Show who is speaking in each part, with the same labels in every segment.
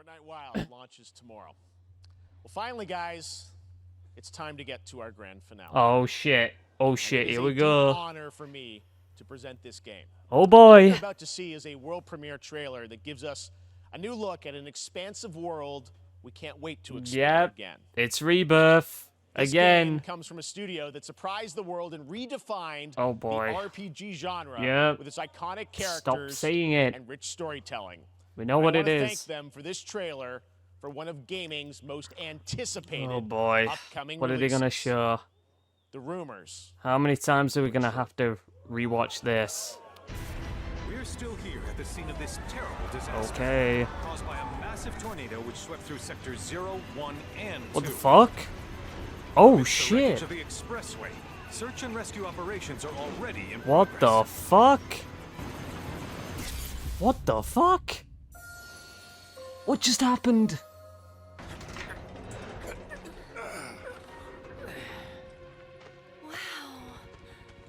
Speaker 1: Fortnite Wild launches tomorrow. Well, finally, guys, it's time to get to our grand finale.
Speaker 2: Oh shit! Oh shit! Here we go.
Speaker 1: It's an honor for me to present this game.
Speaker 2: Oh boy!
Speaker 1: What you're about to see is a world premiere trailer that gives us a new look at an expansive world we can't wait to explore again.
Speaker 2: It's Rebirth
Speaker 1: This
Speaker 2: again.
Speaker 1: game comes from a studio that surprised the world and redefined
Speaker 2: Oh boy.
Speaker 1: the RPG genre with its iconic characters and rich storytelling.
Speaker 2: We know what it is.
Speaker 1: I want to thank them for this trailer for one of gaming's most anticipated upcoming
Speaker 2: What are they gonna show?
Speaker 1: The rumors.
Speaker 2: How many times are we gonna have to rewatch this?
Speaker 3: We're still here at the scene of this terrible disaster.
Speaker 2: Okay.
Speaker 3: Caused by a massive tornado which swept through sectors 0, 1, and 2.
Speaker 2: What the fuck? Oh
Speaker 3: Amidst the wreckage
Speaker 2: shit!
Speaker 3: of the expressway, search and rescue operations are already in
Speaker 2: What
Speaker 3: progress.
Speaker 2: the fuck? What the fuck? What just happened?
Speaker 4: Wow.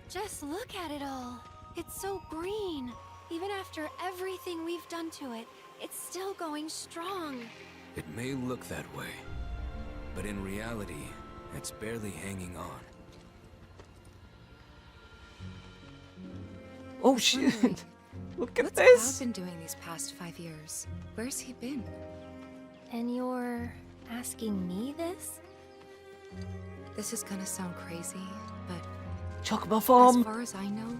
Speaker 4: Just look at it all. It's so green. Even after everything we've done to it, it's still going strong.
Speaker 5: It may look that way, but in reality, it's barely hanging on.
Speaker 2: Oh shit! Look at
Speaker 6: What's
Speaker 2: this!
Speaker 6: Cloud been doing these past 5 years? Where's he been?
Speaker 4: And you're asking me this?
Speaker 6: This is gonna sound crazy, but
Speaker 2: Chocobo
Speaker 6: as
Speaker 2: farm!
Speaker 6: far as I know,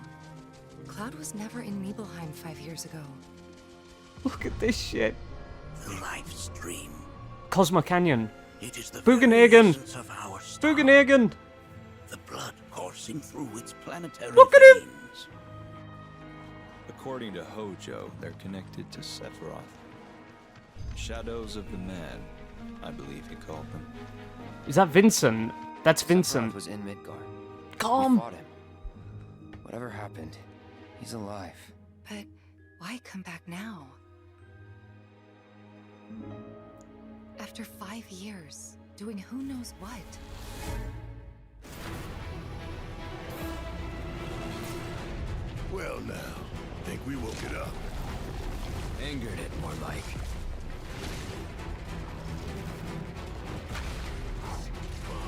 Speaker 6: Cloud was never in Nibelheim 5 years ago.
Speaker 2: Look at this shit!
Speaker 7: The life stream.
Speaker 2: Cosmo Canyon!
Speaker 7: It is the
Speaker 2: Bugenhagen!
Speaker 7: essence of our star.
Speaker 2: Bugenhagen!
Speaker 7: The blood coursing through its planetary
Speaker 2: Look at him!
Speaker 7: veins.
Speaker 8: According to Hojo, they're connected to Sephiroth. Shadows of the Man, I believe he called them.
Speaker 2: Is that Vincent? That's Vincent.
Speaker 9: Sephiroth was in Midgard.
Speaker 2: Calm!
Speaker 9: We fought him. Whatever happened, he's alive.
Speaker 6: But why come back now? After 5 years, doing who knows what?
Speaker 7: Well now, think we woke it up.
Speaker 5: Angered it, more like.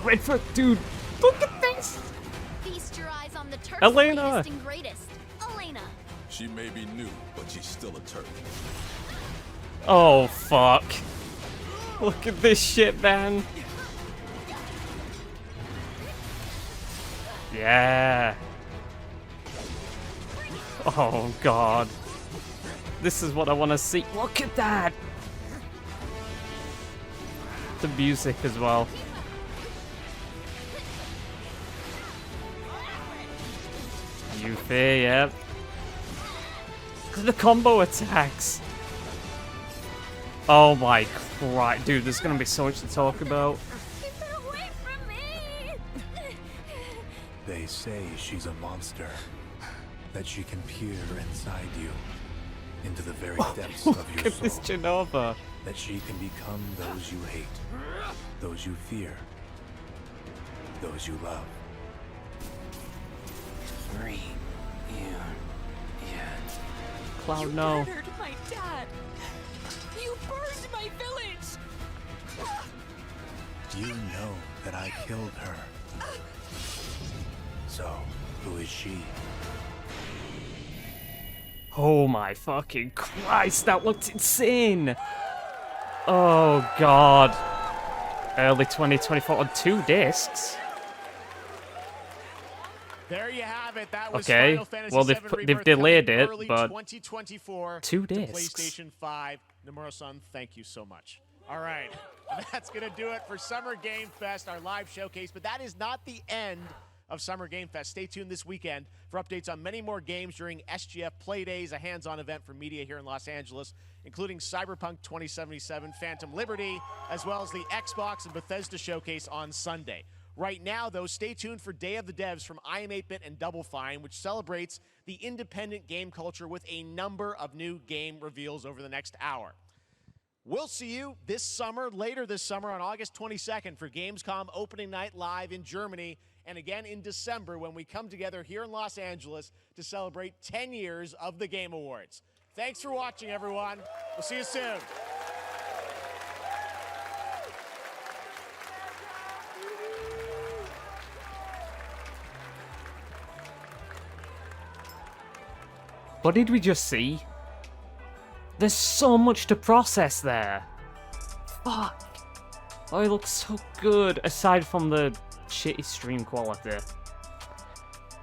Speaker 2: Redfoot, dude! Look at this!
Speaker 4: Feast your eyes on the Turk's
Speaker 2: Elena!
Speaker 4: latest and greatest. Elena!
Speaker 10: She may be new, but she's still a Turk.
Speaker 2: Oh fuck. Look at this shit, man. Yeah. Oh god. This is what I want to see. Look at that. The music as well. Yuffie, yep. Look at the combo attacks. Oh my Christ, dude, there's gonna be so much to talk about.
Speaker 4: Keep her away from me!
Speaker 11: They say she's a monster. That she can peer inside you. Into the very depths of your
Speaker 2: Look
Speaker 11: soul.
Speaker 2: at this Genova.
Speaker 11: That she can become those you hate. Those you fear. Those you love.
Speaker 2: Cloud, no.
Speaker 6: You murdered my dad! You burned my village!
Speaker 11: You know that I killed her. So, who is she?
Speaker 2: Oh my fucking Christ, that looked insane! Oh god. Early 2024 on 2 discs.
Speaker 1: There you have it. That was
Speaker 2: Okay,
Speaker 1: Final Fantasy
Speaker 2: well,
Speaker 1: VII
Speaker 2: they've
Speaker 1: Rebirth
Speaker 2: delayed
Speaker 1: coming
Speaker 2: it,
Speaker 1: early
Speaker 2: but
Speaker 1: 2024
Speaker 2: 2
Speaker 1: to
Speaker 2: discs.
Speaker 1: PlayStation 5. Nomura-san, thank you so much. All right, that's going to do it for Summer Game Fest, our live showcase. But that is not the end of Summer Game Fest. Stay tuned this weekend for updates on many more games during SGF Play Days, a hands-on event for media here in Los Angeles, including Cyberpunk 2077, Phantom Liberty, as well as the Xbox and Bethesda showcase on Sunday. Right now, though, stay tuned for Day of the Devs from I Am 8-Bit and Double Fine, which celebrates the independent game culture with a number of new game reveals over the next hour. We'll see you this summer, later this summer on August 22nd for Gamescom opening night live in Germany, and again in December when we come together here in Los Angeles to celebrate 10 years of the Game Awards. Thanks for watching, everyone. We'll see you soon.
Speaker 2: What did we just see? There's so much to process there. Fuck. Oh, it looks so good, aside from the shitty stream quality.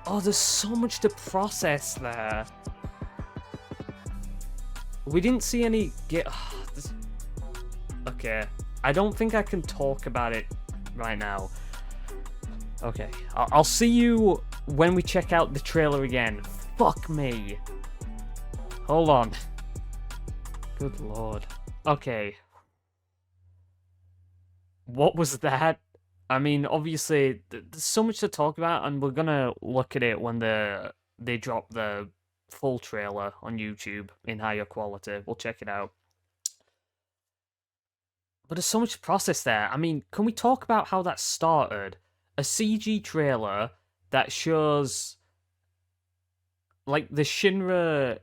Speaker 2: Oh, there's so much to process there. We didn't see any Okay, I don't think I can talk about it right now. Okay, I'll see you when we check out the trailer again. Fuck me. Hold on. Good lord. Okay. What was that? I mean, obviously, there's so much to talk about, and we're gonna look at it when they drop the full trailer on YouTube in higher quality. We'll check it out. But there's so much to process there. I mean, can we talk about how that started? A CG trailer that shows, like, the Shinra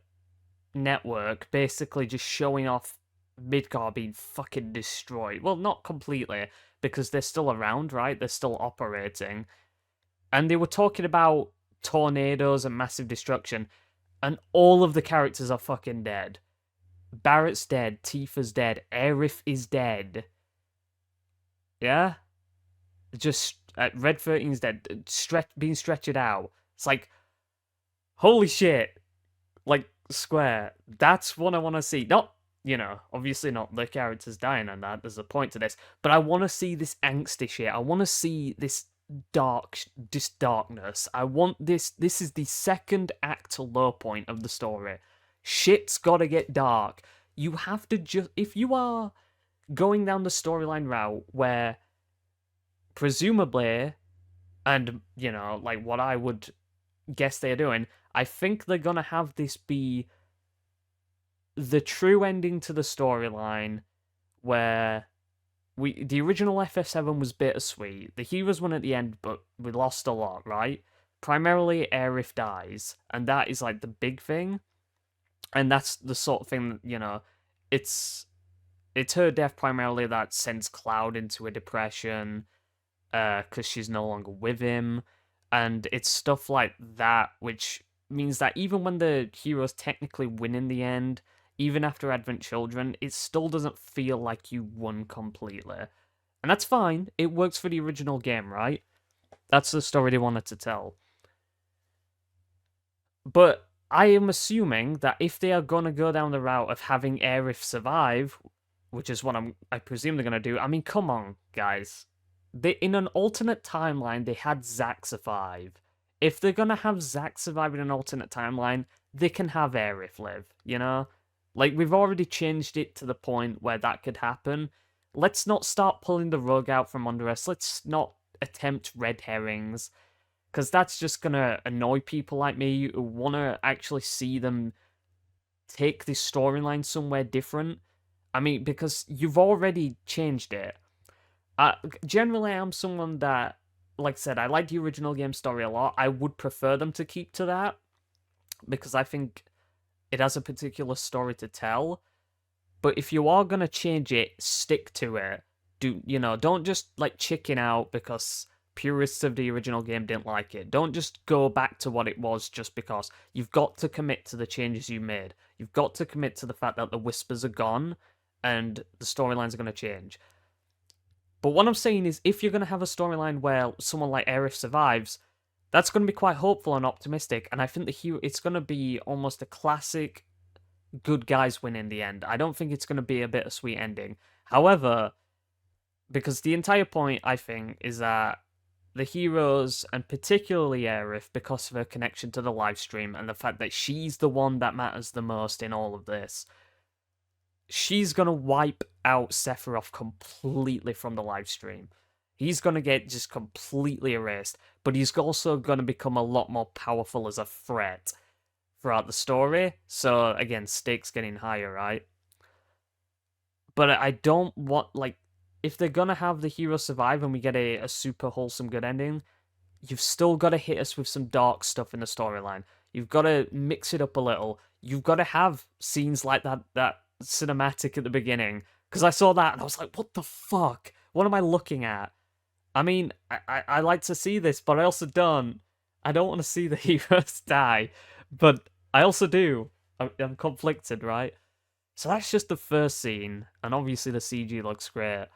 Speaker 2: network basically just showing off Midgar being fucking destroyed. Well, not completely, because they're still around, right? They're still operating. And they were talking about tornadoes and massive destruction, and all of the characters are fucking dead. Barrett's dead, Tifa's dead, Aerith is dead. Yeah? Just, Red 13's dead, being stretched out. It's like, holy shit. Like, Square, that's what I want to see. Not, you know, obviously not the characters dying and that, there's a point to this, but I want to see this angsty shit. I want to see this darkness. I want this is the second act low point of the story. Shit's gotta get dark. You have to just, if you are going down the storyline route where presumably, and, you know, like what I would guess they're doing, I think they're gonna have this be the true ending to the storyline where the original FF7 was bittersweet. The heroes won at the end, but we lost a lot, right? Primarily, Aerith dies, and that is like the big thing. And that's the sort of thing that, you know, it's her death primarily that sends Cloud into a depression, because she's no longer with him. And it's stuff like that, which means that even when the heroes technically win in the end, even after Advent Children, it still doesn't feel like you won completely. And that's fine. It works for the original game, right? That's the story they wanted to tell. But I am assuming that if they are going to go down the route of having Aerith survive, which is what I presume they're going to do, I mean, come on, guys. In an alternate timeline, they had Zack survive. If they're going to have Zack survive in an alternate timeline, they can have Aerith live, you know? Like, we've already changed it to the point where that could happen. Let's not start pulling the rug out from under us. Let's not attempt red herrings, because that's just going to annoy people like me who want to actually see them take this storyline somewhere different. I mean, because you've already changed it. Generally, I'm someone that, like I said, I like the original game story a lot. I would prefer them to keep to that, because I think it has a particular story to tell. But if you are going to change it, stick to it. Don't just, like, chicken out because purists of the original game didn't like it. Don't just go back to what it was just because. You've got to commit to the changes you made. You've got to commit to the fact that the Whispers are gone and the storylines are going to change. But what I'm saying is, if you're going to have a storyline where someone like Aerith survives, that's going to be quite hopeful and optimistic, and I think it's going to be almost a classic good guys win in the end. I don't think it's going to be a bittersweet ending. However, because the entire point, I think, is that the heroes, and particularly Aerith, because of her connection to the live stream and the fact that she's the one that matters the most in all of this, she's going to wipe out Sephiroth completely from the live stream. He's going to get just completely erased, but he's also going to become a lot more powerful as a threat throughout the story. So, again, stakes getting higher, right? But I don't want, like, if they're going to have the hero survive and we get a super wholesome good ending, you've still got to hit us with some dark stuff in the storyline. You've got to mix it up a little. You've got to have scenes like that cinematic at the beginning. Because I saw that and I was like, what the fuck? What am I looking at? I mean, I like to see this, but I also don't. I don't want to see the heroes die. But I also do. I'm conflicted, right? So that's just the first scene, and obviously the CG looks great.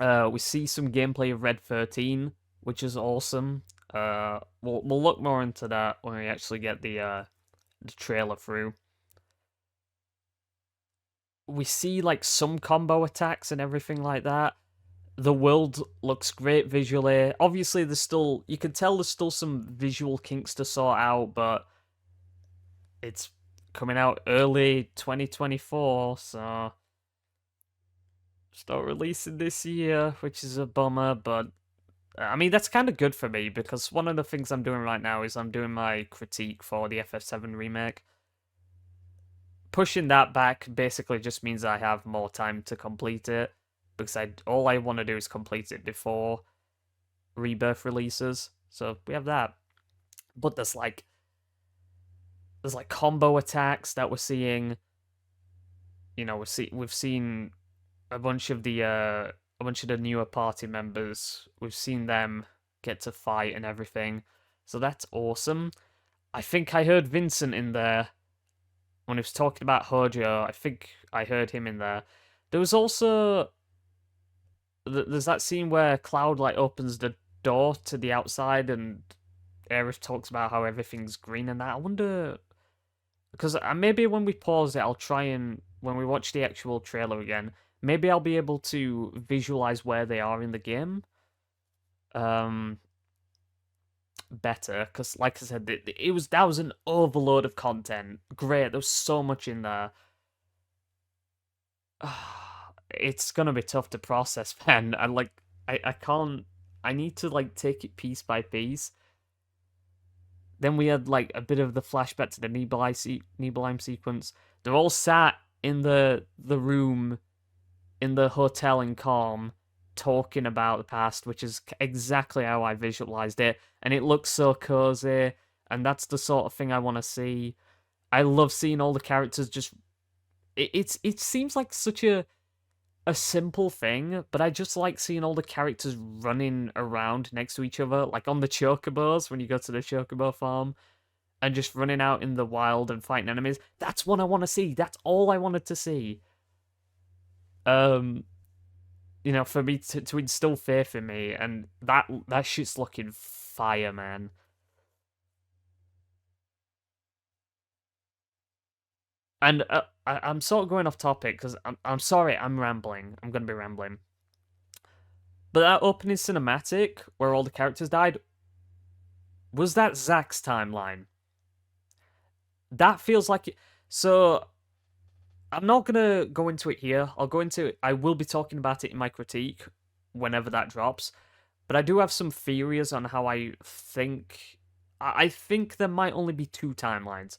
Speaker 2: We see some gameplay of Red 13, which is awesome. We'll look more into that when we actually get the trailer through. We see like some combo attacks and everything like that. The world looks great visually. Obviously, you can tell there's still some visual kinks to sort out, but it's coming out early 2024, so start releasing this year, which is a bummer, but I mean, that's kind of good for me, because one of the things I'm doing right now is I'm doing my critique for the FF7 remake. Pushing that back basically just means I have more time to complete it, because all I want to do is complete it before Rebirth releases, so we have that. But there's like combo attacks that we're seeing. You know, we've seen a bunch of the newer party members. We've seen them get to fight and everything, so that's awesome. I think I heard Vincent in there when he was talking about Hojo. I think I heard him in there. There was also there's that scene where Cloud like opens the door to the outside and Aerith talks about how everything's green and that. I wonder, because maybe when we pause it, I'll try and when we watch the actual trailer again, maybe I'll be able to visualize where they are in the game better, because like I said, that was an overload of content. Great, there was so much in there. It's gonna be tough to process, man. And like I can't, I need to like take it piece by piece. Then we had like a bit of the flashback to the Nibelheim sequence. They're all sat in the room in the hotel in Calm, talking about the past, which is exactly how I visualized it, and it looks so cozy, and that's the sort of thing I want to see. I love seeing all the characters just. It seems like such a simple thing, but I just like seeing all the characters running around next to each other, like on the chocobos when you go to the chocobo farm, and just running out in the wild and fighting enemies. That's what I want to see. That's all I wanted to see. You know, for me to instill faith in me, and that shit's looking fire, man. And I'm sort of going off topic because I'm sorry, I'm rambling. I'm gonna be rambling. But that opening cinematic where all the characters died, was that Zack's timeline? That feels like it. So I'm not gonna go into it here. I will be talking about it in my critique whenever that drops. But I do have some theories on how I think. I think there might only be 2 timelines.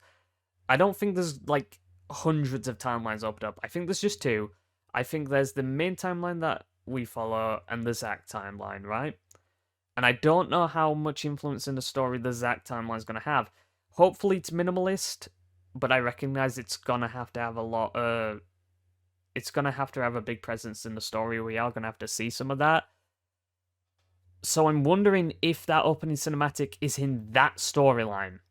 Speaker 2: I don't think there's like hundreds of timelines opened up. I think there's just 2. I think there's the main timeline that we follow and the Zack timeline, right? And I don't know how much influence in the story the Zack timeline is going to have. Hopefully it's minimalist, but I recognize it's going to have to have a lot it's going to have to have a big presence in the story. We are going to have to see some of that. So I'm wondering if that opening cinematic is in that storyline.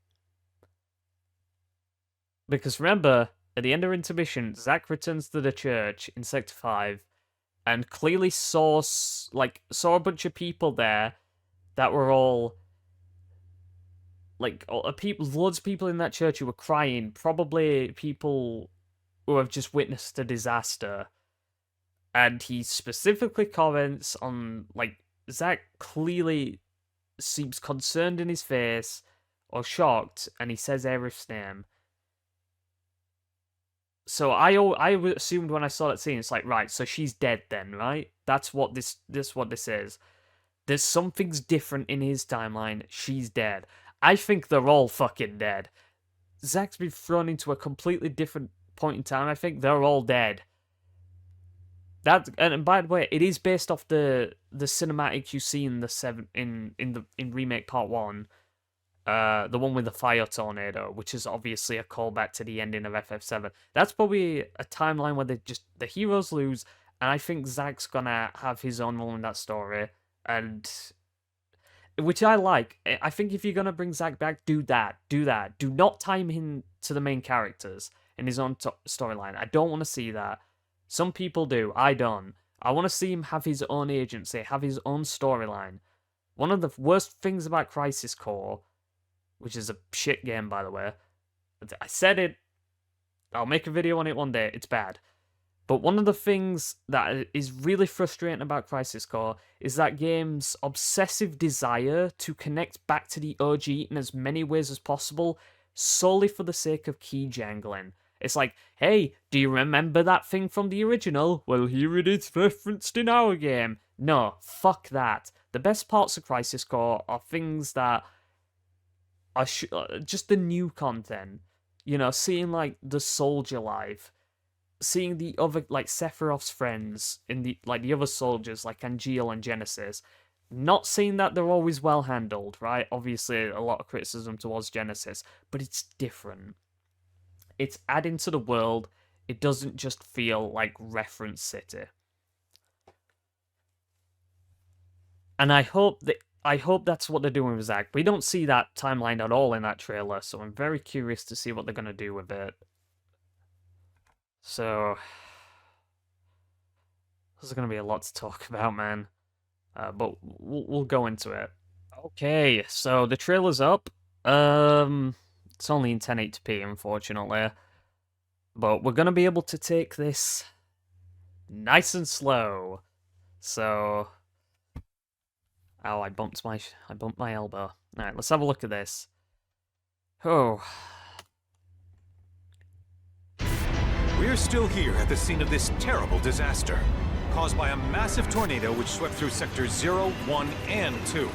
Speaker 2: Because remember, at the end of intermission, Zack returns to the church in Sector 5 and clearly saw a bunch of people there that were all like loads of people in that church who were crying, probably people who have just witnessed a disaster. And he specifically comments on, like, Zack clearly seems concerned in his face or shocked, and he says Aerith's name. So I assumed when I saw that scene, it's like, right, so she's dead then, right? That's what this is. There's something's different in his timeline. She's dead. I think they're all fucking dead. Zack's been thrown into a completely different point in time. I think they're all dead. And by the way, it is based off the cinematic you see in in remake part 1. The one with the fire tornado, which is obviously a callback to the ending of FF7. That's probably a timeline where the heroes lose, and I think Zack's gonna have his own role in that story. And which I like. I think if you're gonna bring Zack back, do that. Do that. Do not tie him in to the main characters in his own storyline. I don't want to see that. Some people do. I don't. I want to see him have his own agency, have his own storyline. One of the worst things about Crisis Core, which is a shit game, by the way, I said it. I'll make a video on it one day. It's bad. But one of the things that is really frustrating about Crisis Core is that game's obsessive desire to connect back to the OG in as many ways as possible, solely for the sake of key jangling. It's like, hey, do you remember that thing from the original? Well, here it is referenced in our game. No, fuck that. The best parts of Crisis Core are things that are just the new content. You know, seeing like the soldier life, seeing the other like Sephiroth's friends in the other soldiers like Angeal and Genesis. Not saying that they're always well handled, right? Obviously, a lot of criticism towards Genesis, but it's different. It's adding to the world. It doesn't just feel like Reference City. And I hope that's what they're doing with Zack. We don't see that timeline at all in that trailer, so I'm very curious to see what they're going to do with it. So, there's going to be a lot to talk about, man. But we'll go into it. Okay, so the trailer's up. It's only in 1080p, unfortunately. But we're going to be able to take this nice and slow. So... Oh, I bumped my elbow. Alright, let's have a look at this. Oh.
Speaker 3: We're still here at the scene of this terrible disaster, caused by a massive tornado which swept through sectors 0, 1, and 2.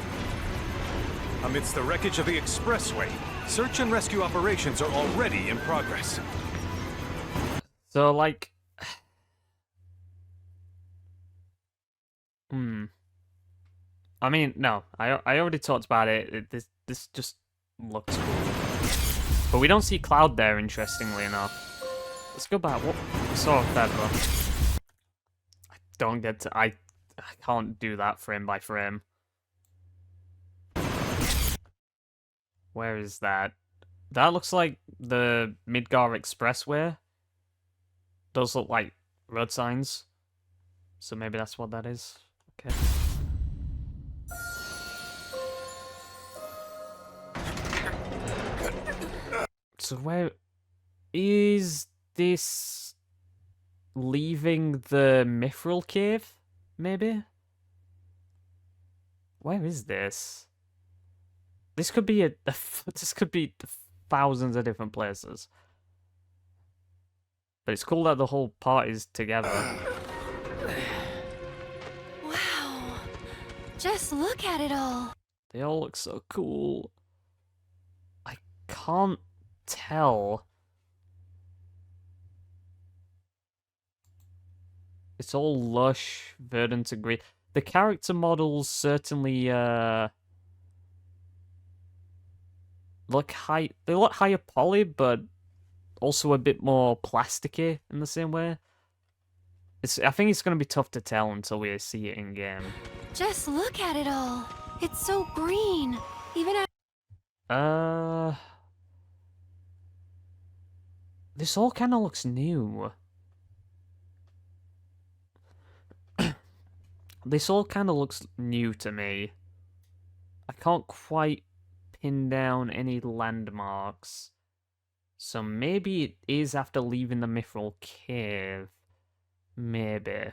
Speaker 3: Amidst the wreckage of the expressway, search and rescue operations are already in progress.
Speaker 2: So, like... I mean, no, I already talked about it. This just looks cool. But we don't see Cloud there, interestingly enough. Let's go back. What sort of Feather? I don't get to... I can't do that frame by frame. Where is that? That looks like the Midgar Expressway. Those look like road signs. So maybe that's what that is. Okay. So where is this leaving the Mithril Cave? Maybe? Where is this? This could be this could be thousands of different places. But it's cool that the whole party's together.
Speaker 4: Wow. Just look at it all.
Speaker 2: They all look so cool. I can't tell. It's all lush, verdant and green. The character models certainly look high. They look higher poly, but also a bit more plasticky in the same way. I think it's going to be tough to tell until we see it in game.
Speaker 4: Just look at it all. It's so green. Even at
Speaker 2: this all kind of looks new. This all kind of looks new to me. I can't quite pin down any landmarks. So maybe it is after leaving the Mithril Cave. Maybe.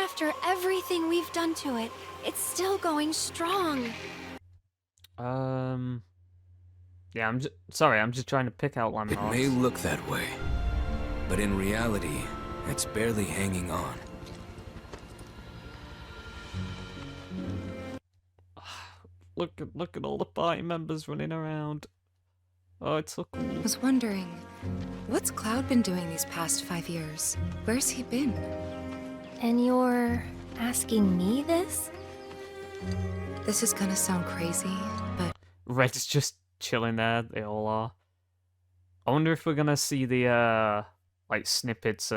Speaker 4: after everything we've done to it, it's still going strong.
Speaker 2: Yeah, I'm just trying to pick out landmarks.
Speaker 5: It may look that way, but in reality, it's barely hanging on.
Speaker 2: Look at all the party members running around. Oh, it's so cool.
Speaker 12: I was wondering, what's Cloud been doing these past 5 years? Where's he been?
Speaker 4: And you're asking me this?
Speaker 12: This is gonna sound crazy, but...
Speaker 2: Red's just chilling there, they all are. I wonder if we're gonna see the, like, snippets,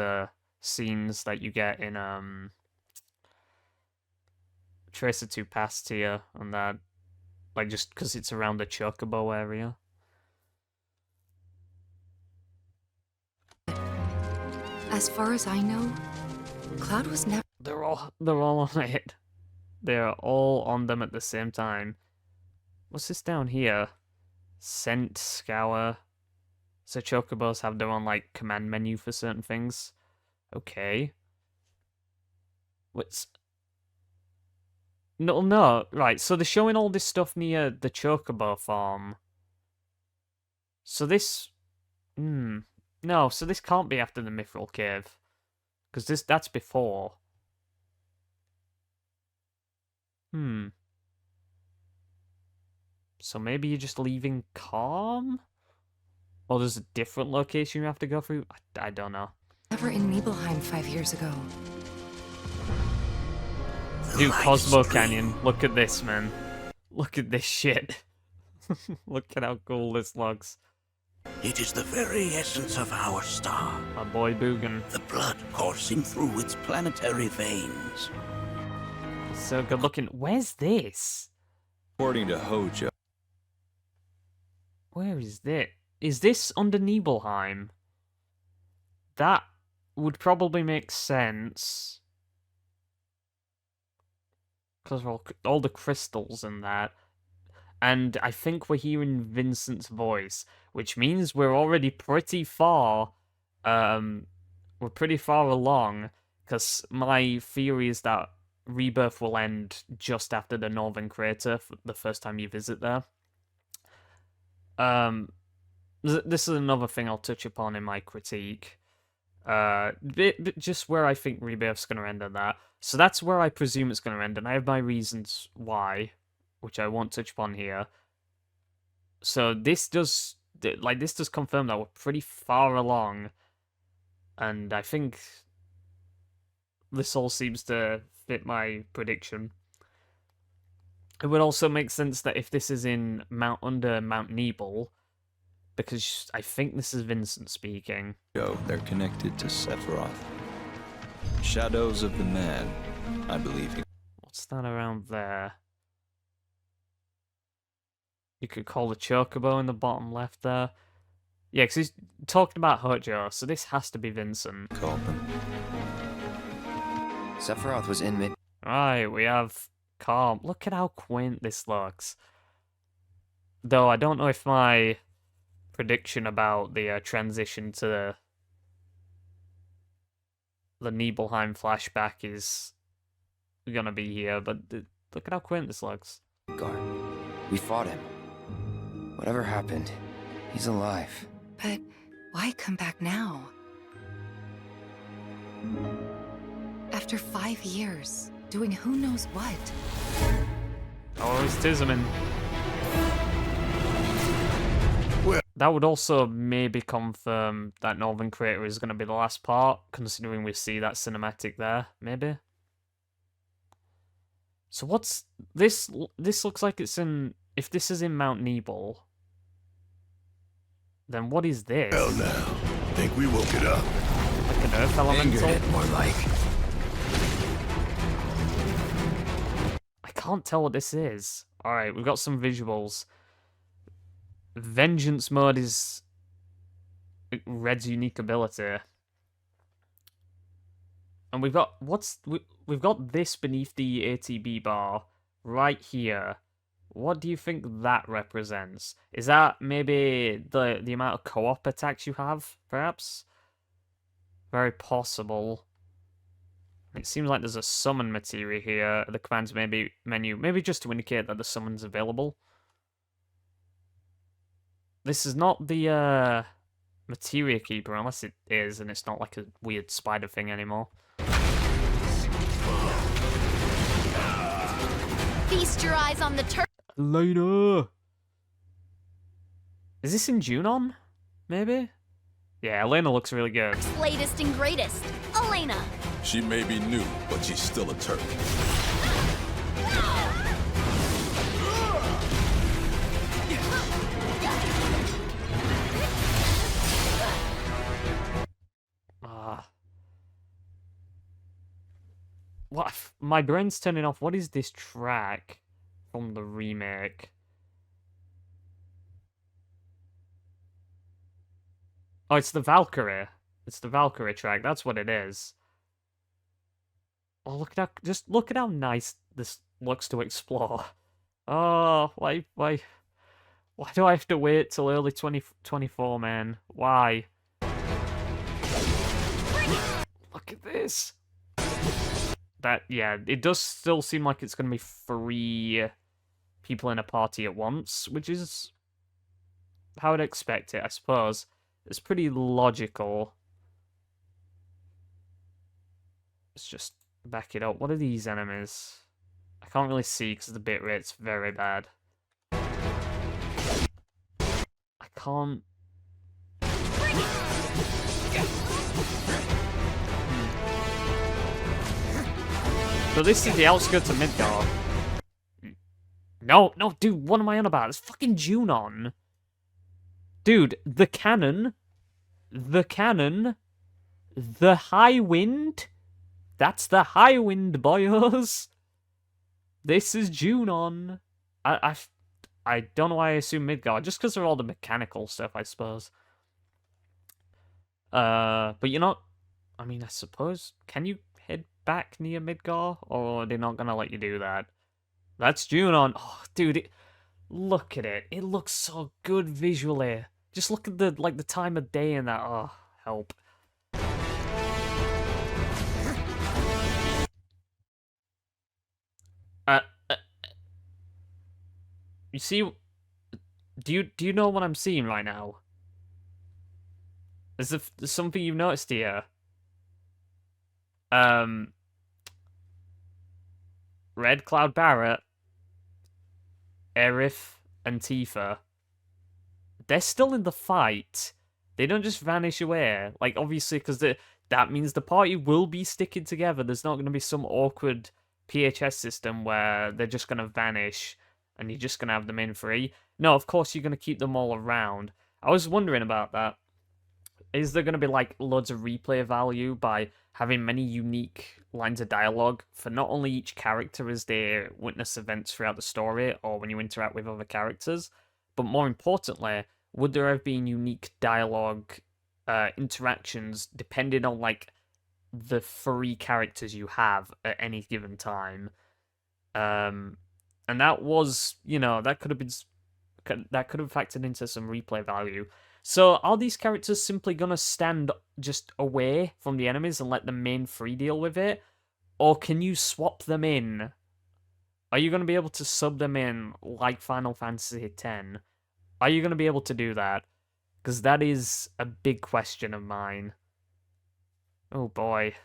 Speaker 2: scenes that you get in Tracer 2 Past here and that, like just because it's around the Chocobo area.
Speaker 12: As far as I know, Cloud was never.
Speaker 2: They're all on it. They're all on them at the same time. What's this down here? Scent, scour. So Chocobos have their own like command menu for certain things. Okay. What's... No, right, so they're showing all this stuff near the Chocobo farm. So this... No, so this can't be after the Mithril Cave. Because that's before. So maybe you're just leaving Calm? Or there's a different location you have to go through? I don't know.
Speaker 12: Never in Nibelheim 5 years ago.
Speaker 2: Dude, Cosmo Canyon. Look at this, man. Look at this shit. Look at how cool this looks.
Speaker 13: It is the very essence of our star.
Speaker 2: My boy Boogan.
Speaker 13: The blood coursing through its planetary veins.
Speaker 2: So good looking. Where's this?
Speaker 8: According to Hojo.
Speaker 2: Where is this? Is this under Nibelheim? That would probably make sense. Because all the crystals and that. And I think we're hearing Vincent's voice, which means we're already pretty far. We're pretty far along, because my theory is that Rebirth will end just after the Northern Crater, the first time you visit there. This is another thing I'll touch upon in my critique. Just where I think Rebirth's going to end on that. So that's where I presume it's going to end, and I have my reasons why, which I won't touch upon here. So this does confirm that we're pretty far along, and I think this all seems to fit my prediction. It would also make sense that if this is in under Mount Nebel, because I think this is Vincent speaking.
Speaker 8: They're connected to Sephiroth. Shadows of the Man, I believe.
Speaker 2: What's that around there? You could call the Chocobo in the bottom left there. Yeah, because he's talking about Hojo, so this has to be Vincent.
Speaker 8: Called them.
Speaker 9: Sephiroth was in mid.
Speaker 2: Right, we have Calm. Look at how quaint this looks. Though I don't know if my prediction about the transition to the Nibelheim flashback is gonna be here, but look at how quaint this looks.
Speaker 9: Guard, we fought him. Whatever happened, he's alive.
Speaker 12: But why come back now? After 5 years, doing who knows what?
Speaker 2: Oh, it's Tisman.
Speaker 7: Well,
Speaker 2: that would also maybe confirm that Northern Crater is going to be the last part, considering we see that cinematic there, maybe. So what's this? This looks like it's in... If this is in Mount Nebel, then what is this?
Speaker 7: Well now, think we woke it up.
Speaker 2: Like an Earth Elemental?
Speaker 9: Angerhead, more like.
Speaker 2: I can't tell what this is. Alright, we've got some visuals. Vengeance mode is Red's unique ability. And we've got we've got this beneath the ATB bar right here. What do you think that represents? Is that maybe the amount of co-op attacks you have, perhaps? Very possible. It seems like there's a summon materia here. The commands menu, maybe just to indicate that the summon's available. This is not the materia keeper, unless it is, and it's not like a weird spider thing anymore.
Speaker 4: Feast your eyes on the
Speaker 2: Elena! Is this in Junon? Maybe? Yeah, Elena looks really good.
Speaker 4: latest and greatest, Elena.
Speaker 10: She may be new, but she's still a Turk.
Speaker 2: What? My brain's turning off. What is this track from the remake? Oh, it's the Valkyrie. It's the Valkyrie track. That's what it is. Oh, look at just look at how nice this looks to explore. Oh, why do I have to wait till early 2024, man? Why? Look at this. Yeah, it does still seem like it's going to be 3 people in a party at once, which is how I'd expect it, I suppose. It's pretty logical. Let's just back it up. What are these enemies? I can't really see because the bitrate's very bad. I can't... So this is the outskirts of Midgar. No, dude, what am I on about? It's fucking Junon. Dude, the cannon, the high wind, that's the high wind, boys. This is Junon. I don't know why I assume Midgar, just because of all the mechanical stuff, I suppose. But you're not, I mean, I suppose, can you head back near Midgar, or are they not gonna let you do that? That's Junon. Oh, dude, look at it. It looks so good visually. Just look at the time of day and that. Oh, help. You see, do you know what I'm seeing right now? Is there something you've noticed here? Red Cloud Barrett, Aerith, and Tifa. They're still in the fight. They don't just vanish away. Like, obviously, because that means the party will be sticking together. There's not going to be some awkward PHS system where they're just going to vanish and you're just going to have them in free. No, of course, you're going to keep them all around. I was wondering about that. Is there going to be, like, loads of replay value by having many unique lines of dialogue for not only each character as they witness events throughout the story or when you interact with other characters, but more importantly, would there have been unique dialogue interactions depending on, like, the 3 characters you have at any given time? And that was, you know, that could have factored into some replay value. So are these characters simply gonna stand just away from the enemies and let the main 3 deal with it? Or can you swap them in? Are you gonna be able to sub them in like Final Fantasy X? Are you going to be able to do that? Because that is a big question of mine. Oh boy.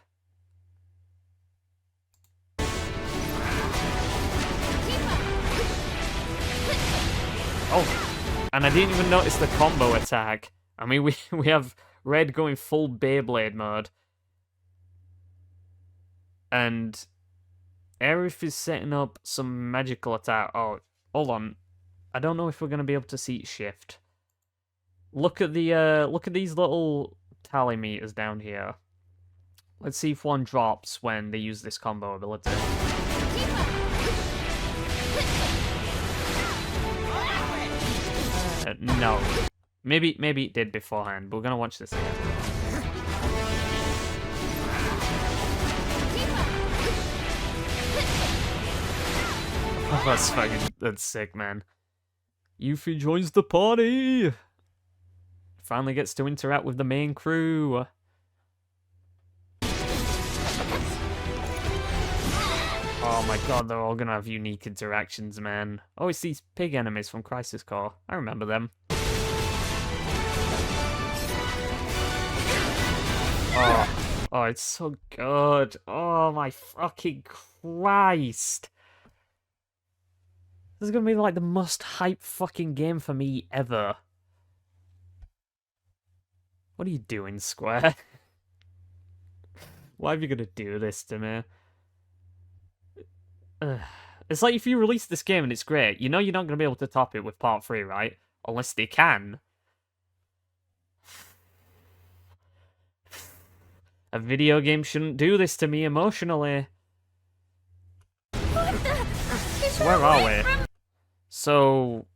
Speaker 2: Oh, and I didn't even notice the combo attack. I mean, we have Red going full Beyblade mode. And Aerith is setting up some magical attack. Oh, hold on. I don't know if we're going to be able to see it shift. Look at these little tally meters down here. Let's see if one drops when they use this combo ability. No. Maybe it did beforehand, but we're gonna watch this again. Oh, that's sick, man. Yuffie joins the party! Finally gets to interact with the main crew. Oh my god, they're all gonna have unique interactions, man. Oh, it's these pig enemies from Crisis Core. I remember them. Oh, it's so good. Oh my fucking Christ. This is gonna be like the most hype fucking game for me ever. What are you doing, Square? Why are you gonna do this to me? It's like if you release this game and it's great, you know you're not gonna be able to top it with Part 3, right? Unless they can. A video game shouldn't do this to me emotionally. So where are we? So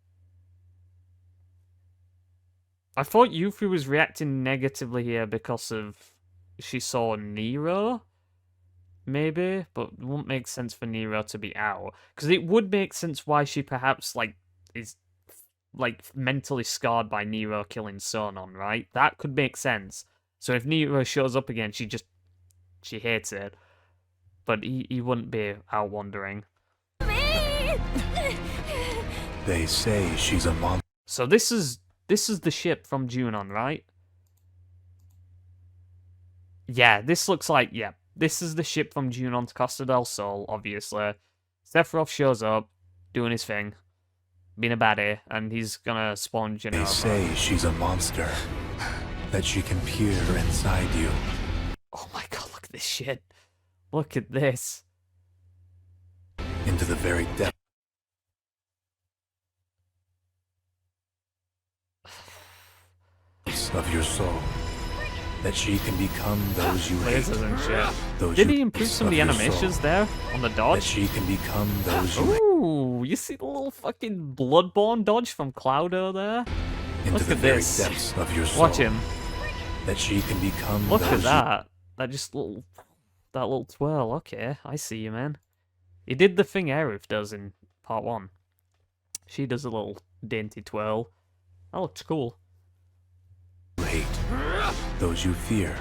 Speaker 2: I thought Yuffie was reacting negatively here because of she saw Nero, maybe, but it wouldn't make sense for Nero to be out, because it would make sense why she perhaps is mentally scarred by Nero killing Sonon, right? That could make sense. So if Nero shows up again, she hates it, but he wouldn't be out wandering.
Speaker 11: They say she's a monster.
Speaker 2: So this is the ship from Junon, right? Yeah, this looks like, yeah, this is the ship from Junon to Costa del Sol, obviously. Sephiroth shows up, doing his thing, being a baddie, and he's gonna spawn Genova.
Speaker 11: They say she's a monster, that she can peer inside you.
Speaker 2: Oh my god, look at this shit. Look at this.
Speaker 11: Into the very depth of your soul, that she can become those you hate.
Speaker 2: Lasers and shit.
Speaker 11: Those
Speaker 2: Did
Speaker 11: you
Speaker 2: he improve some of the
Speaker 11: your
Speaker 2: animations
Speaker 11: soul,
Speaker 2: there on the dodge?
Speaker 11: that she can become those you hate.
Speaker 2: Ooh, you see the little fucking Bloodborne dodge from Cloudo there?
Speaker 11: Into
Speaker 2: Look
Speaker 11: the
Speaker 2: at
Speaker 11: very
Speaker 2: this.
Speaker 11: depths of your soul.
Speaker 2: Watch him.
Speaker 11: That she can become
Speaker 2: Look
Speaker 11: those
Speaker 2: at that. That little twirl. Okay, I see you, man. He did the thing Aerith does in part 1. She does a little dainty twirl. That looks cool.
Speaker 11: you hate, those you fear.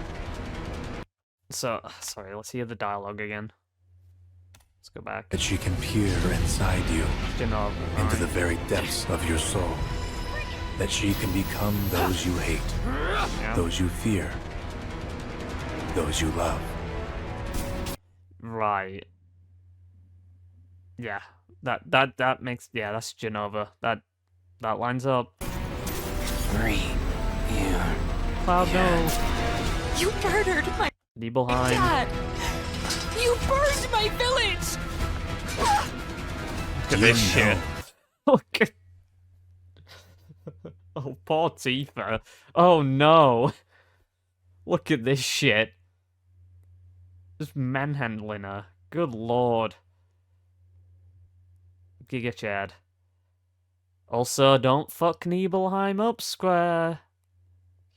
Speaker 2: So, sorry, let's hear the dialogue again. Let's go back.
Speaker 11: That she can peer inside you,
Speaker 2: Genova,
Speaker 11: into the very depths of your soul. That she can become those you hate, those you fear, those you love.
Speaker 2: Right. Yeah. That makes, yeah, that's Genova. That lines up.
Speaker 13: Green. Yeah.
Speaker 2: Cloud, no.
Speaker 6: You murdered my
Speaker 2: Nibelheim.
Speaker 6: dad! You burned my village!
Speaker 2: Look at this shit. Look at... Oh, poor Tifa. Oh, no. Look at this shit. Just manhandling her. Good lord. Giga Chad. Also, don't fuck Nibelheim up, Square.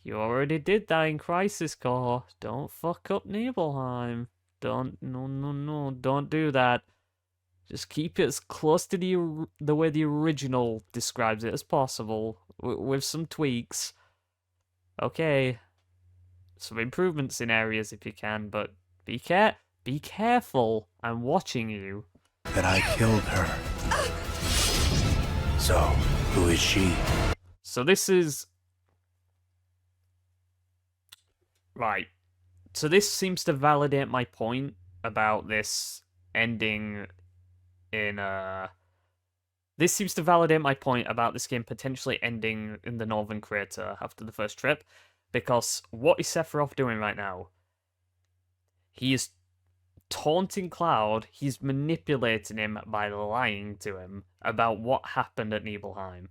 Speaker 2: You already did that in Crisis Core. Don't fuck up Nibelheim. No, don't do that. Just keep it as close to the way the original describes it as possible, with some tweaks. Okay. Some improvements in areas if you can, but be careful. I'm watching you.
Speaker 11: That I killed her. So, who is she?
Speaker 2: So this is... Right. So this seems to validate my point about this ending in This seems to validate my point about this game potentially ending in the Northern Crater after the first trip, because what is Sephiroth doing right now? He is taunting Cloud, he's manipulating him by lying to him about what happened at Nibelheim.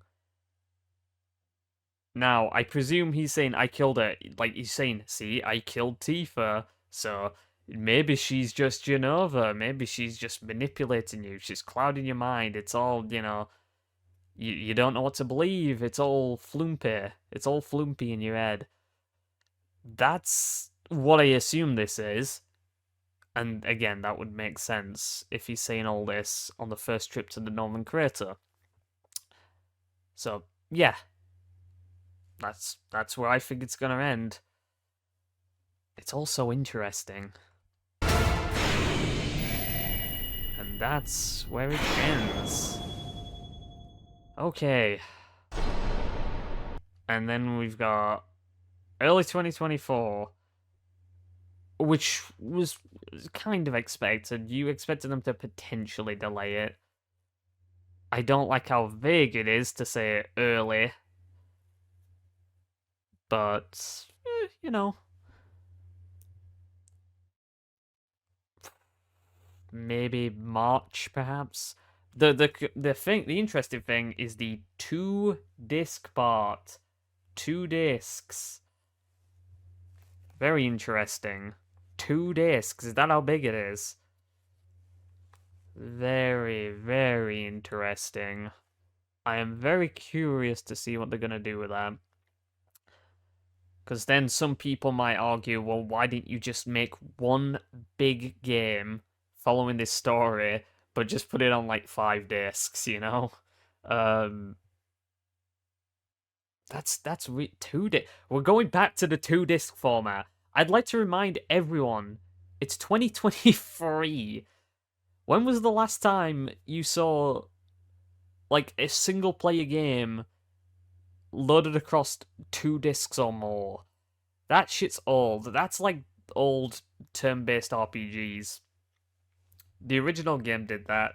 Speaker 2: Now, I presume he's saying, I killed her. Like, he's saying, see, I killed Tifa, so maybe she's just Genova. Maybe she's just manipulating you. She's clouding your mind. It's all, you know, you don't know what to believe. It's all flumpy. It's all flumpy in your head. That's what I assume this is. And again, that would make sense if he's saying all this on the first trip to the Northern Crater. So, yeah. That's where I think it's gonna end. It's also interesting. And that's where it ends. Okay. And then we've got early 2024, which was kind of expected. You expected them to potentially delay it. I don't like how vague it is to say early. But, you know. Maybe March, perhaps. The interesting thing is the 2-disc part. 2 discs. Very interesting. 2 discs. Is that how big it is? very, very interesting. I am very curious to see what they're going to do with that. Because then some people might argue, well, why didn't you just make one big game following this story, but just put it on like 5 discs, you know? That's 2 disc. We're going back to the 2-disc format. I'd like to remind everyone, it's 2023. When was the last time you saw like a single player game loaded across 2 discs or more? That shit's old. That's like old turn-based RPGs. The original game did that.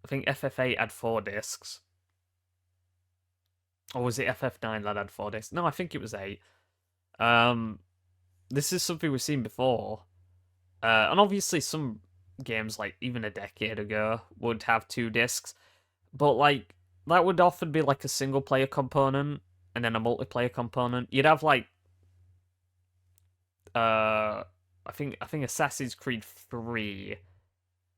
Speaker 2: I think FF8 had 4 discs. Or was it FF9 that had 4 discs? No, I think it was 8. This is something we've seen before. And obviously some games, like even a decade ago, would have 2 discs. But like, that would often be like a single player component and then a multiplayer component. You'd have like I think Assassin's Creed 3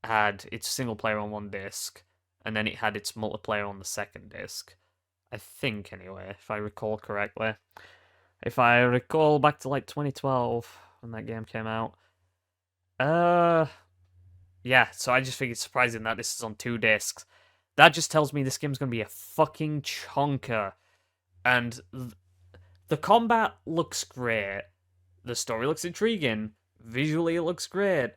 Speaker 2: had its single player on 1 disc, and then it had its multiplayer on the 2nd disc. I think, anyway, if I recall correctly. If I recall back to like 2012 when that game came out. Yeah, so I just think it's surprising that this is on 2 discs. That just tells me this game's gonna be a fucking chonker. And the combat looks great. The story looks intriguing. Visually, it looks great.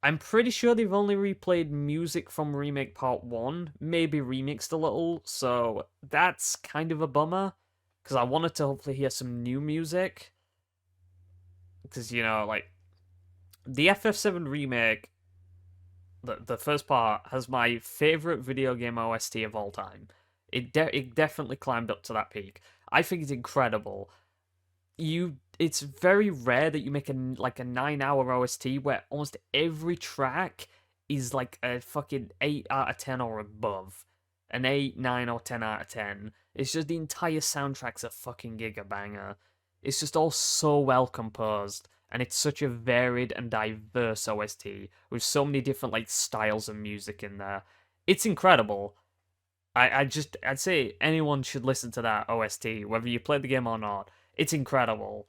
Speaker 2: I'm pretty sure they've only replayed music from Remake Part 1, maybe remixed a little, so that's kind of a bummer, because I wanted to hopefully hear some new music. Because, you know, like, the FF7 remake, the first part, has my favourite video game OST of all time. It definitely climbed up to that peak. I think it's incredible. It's very rare that you make a 9-hour OST where almost every track is like a fucking 8 out of 10 or above. An 8, 9, or 10 out of 10. It's just the entire soundtrack's a fucking gigabanger. It's just all so well composed, and it's such a varied and diverse OST with so many different like styles of music in there. It's incredible. I'd say anyone should listen to that OST, whether you play the game or not. It's incredible.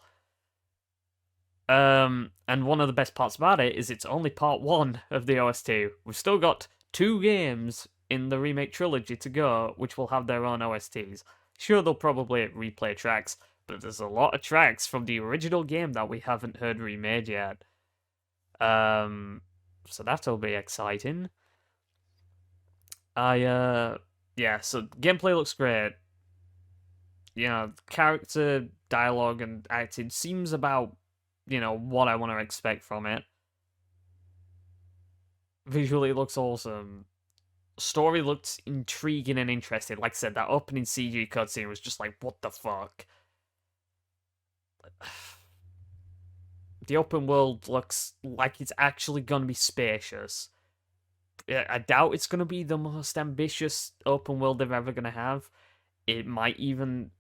Speaker 2: And one of the best parts about it is it's only part 1 of the OST. We've still got 2 games in the remake trilogy to go, which will have their own OSTs. Sure, they'll probably replay tracks, but there's a lot of tracks from the original game that we haven't heard remade yet. So that'll be exciting. Yeah, so gameplay looks great. You know, character, dialogue, and acting seems about, you know, what I want to expect from it. Visually, it looks awesome. Story looks intriguing and interesting. Like I said, that opening CG cutscene was just like, what the fuck? The open world looks like it's actually going to be spacious. I doubt it's going to be the most ambitious open world they're ever going to have. It might even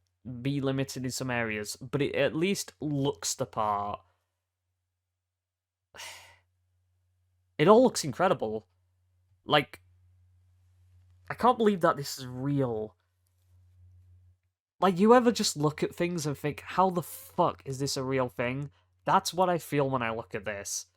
Speaker 2: be limited in some areas, but it at least looks the part. It all looks incredible. Like, I can't believe that this is real. Like, you ever just look at things and think, how the fuck is this a real thing? That's what I feel when I look at this.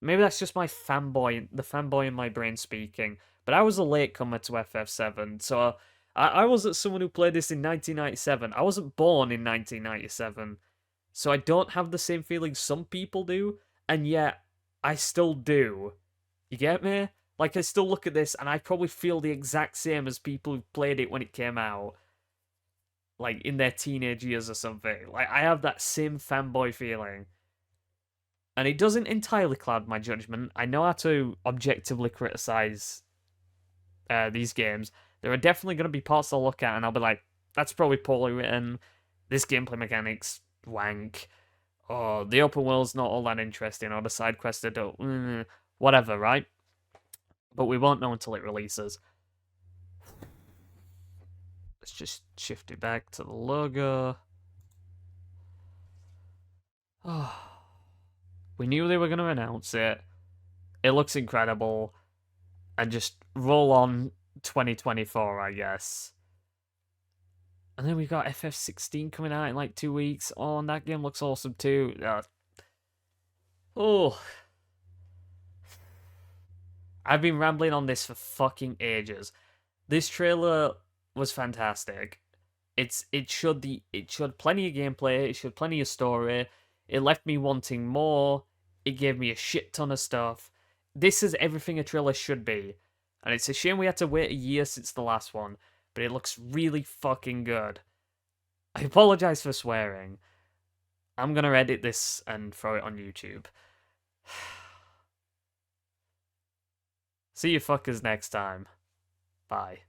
Speaker 2: Maybe that's just the fanboy in my brain speaking, but I was a latecomer to FF7, so I wasn't someone who played this in 1997. I wasn't born in 1997, so I don't have the same feelings some people do, and yet I still do. You get me? Like, I still look at this, and I probably feel the exact same as people who played it when it came out. Like, in their teenage years or something. Like, I have that same fanboy feeling. And it doesn't entirely cloud my judgment. I know how to objectively criticize these games. There are definitely going to be parts I'll look at and I'll be like, that's probably poorly written. This gameplay mechanic's wank. Or the open world's not all that interesting. Or the side quests are don't... whatever, right? But we won't know until it releases. Let's just shift it back to the logo. Oh. We knew they were going to announce it. It looks incredible. And just roll on 2024, I guess. And then we got FF16 coming out in like 2 weeks. Oh, and that game looks awesome too. Oh. I've been rambling on this for fucking ages. This trailer was fantastic. It showed plenty of gameplay, it showed plenty of story. It left me wanting more. It gave me a shit ton of stuff. This is everything a trailer should be. And it's a shame we had to wait a year since the last one, but it looks really fucking good. I apologize for swearing. I'm gonna edit this and throw it on YouTube. See you fuckers next time. Bye.